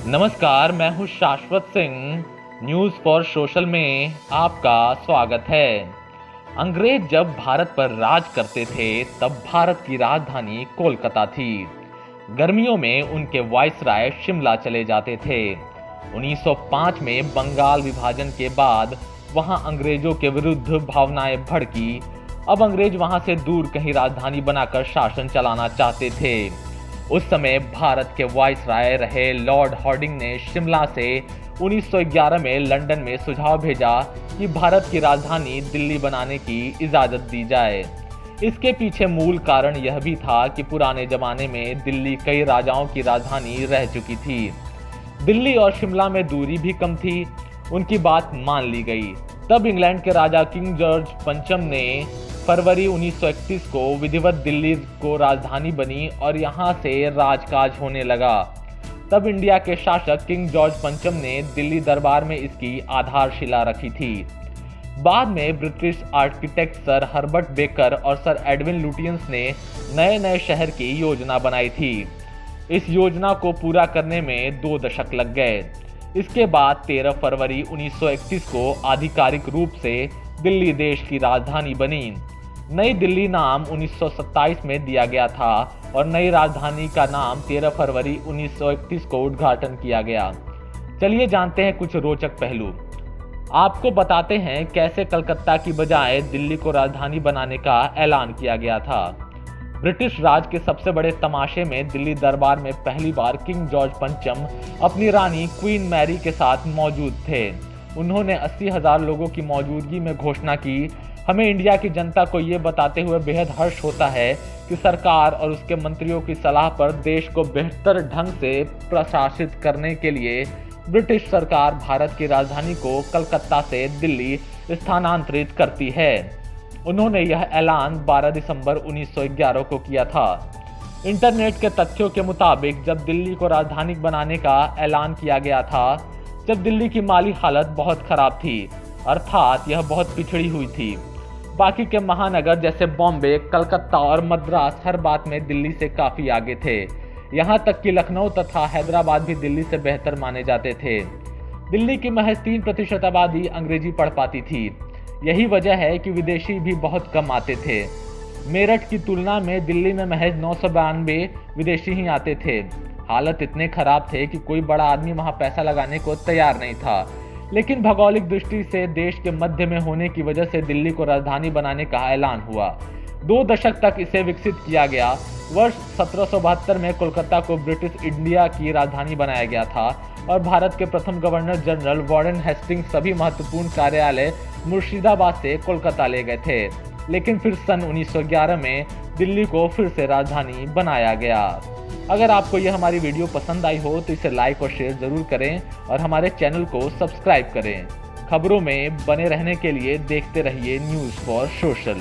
नमस्कार, मैं हूं शाश्वत सिंह। न्यूज़ फॉर सोशल में आपका स्वागत है। अंग्रेज जब भारत पर राज करते थे तब भारत की राजधानी कोलकाता थी। गर्मियों में उनके वाइसराय शिमला चले जाते थे। 1905 में बंगाल विभाजन के बाद वहां अंग्रेजों के विरुद्ध भावनाएं भड़की। अब अंग्रेज वहां से दूर कहीं राजधानी बनाकर शासन चलाना चाहते थे। उस समय भारत के वाइसराय रहे लॉर्ड हार्डिंग ने शिमला से 1911 में लंदन में सुझाव भेजा कि भारत की राजधानी दिल्ली बनाने की इजाजत दी जाए। इसके पीछे मूल कारण यह भी था कि पुराने जमाने में दिल्ली कई राजाओं की राजधानी रह चुकी थी। दिल्ली और शिमला में दूरी भी कम थी। उनकी बात मान ली गई। तब इंग्लैंड के राजा किंग जॉर्ज पंचम ने फरवरी 1931 को विधिवत दिल्ली को राजधानी बनी और यहां से राजकाज होने लगा। तब इंडिया के शासक किंग जॉर्ज पंचम ने दिल्ली दरबार में इसकी आधारशिला रखी थी। बाद में British architect sir Herbert baker और सर एडविन लुटियंस ने नए नए शहर की योजना बनाई थी। इस योजना को पूरा करने में 2 दशक लग गए। इसके बाद 13 फरवरी 1931 को आधिकारिक रूप से दिल्ली देश की राजधानी बनी। नई दिल्ली नाम 1927 में दिया गया था और नई राजधानी का नाम 13 फरवरी 1931 को उद्घाटन किया गया। चलिए जानते हैं कुछ रोचक पहलू। आपको बताते हैं कैसे कलकत्ता की बजाय दिल्ली को राजधानी बनाने का ऐलान किया गया था। ब्रिटिश राज के सबसे बड़े तमाशे में दिल्ली दरबार में पहली बार किंग जॉर्ज पंचम अपनी रानी क्वीन मैरी के साथ मौजूद थे। उन्होंने 80,000 लोगों की मौजूदगी में घोषणा की, हमें इंडिया की जनता को ये बताते हुए बेहद हर्ष होता है कि सरकार और उसके मंत्रियों की सलाह पर देश को बेहतर ढंग से प्रशासित करने के लिए ब्रिटिश सरकार भारत की राजधानी को कलकत्ता से दिल्ली स्थानांतरित करती है। उन्होंने यह ऐलान 12 दिसंबर 1911 को किया था। इंटरनेट के तथ्यों के मुताबिक जब दिल्ली को राजधानी बनाने का ऐलान किया गया था, जब दिल्ली की माली हालत बहुत खराब थी, अर्थात यह बहुत पिछड़ी हुई थी। बाकी के महानगर जैसे बॉम्बे, कलकत्ता और मद्रास हर बात में दिल्ली से काफ़ी आगे थे। यहाँ तक कि लखनऊ तथा हैदराबाद भी दिल्ली से बेहतर माने जाते थे। दिल्ली की महज 3% आबादी अंग्रेजी पढ़ पाती थी। यही वजह है कि विदेशी भी बहुत कम आते थे। मेरठ की तुलना में दिल्ली में महज 992 विदेशी ही आते थे। हालत इतने खराब थे कि कोई बड़ा आदमी वहाँ पैसा लगाने को तैयार नहीं था। लेकिन भौगोलिक दृष्टि से देश के मध्य में होने की वजह से दिल्ली को राजधानी बनाने का ऐलान हुआ। 2 दशक तक इसे विकसित किया गया। वर्ष 1772 में कोलकाता को ब्रिटिश इंडिया की राजधानी बनाया गया था और भारत के प्रथम गवर्नर जनरल वारेन हेस्टिंग्स सभी महत्वपूर्ण कार्यालय मुर्शिदाबाद से कोलकाता ले गए थे। लेकिन फिर सन 1911 में दिल्ली को फिर से राजधानी बनाया गया। अगर आपको यह हमारी वीडियो पसंद आई हो तो इसे लाइक और शेयर जरूर करें और हमारे चैनल को सब्सक्राइब करें। खबरों में बने रहने के लिए देखते रहिए न्यूज़ फॉर सोशल।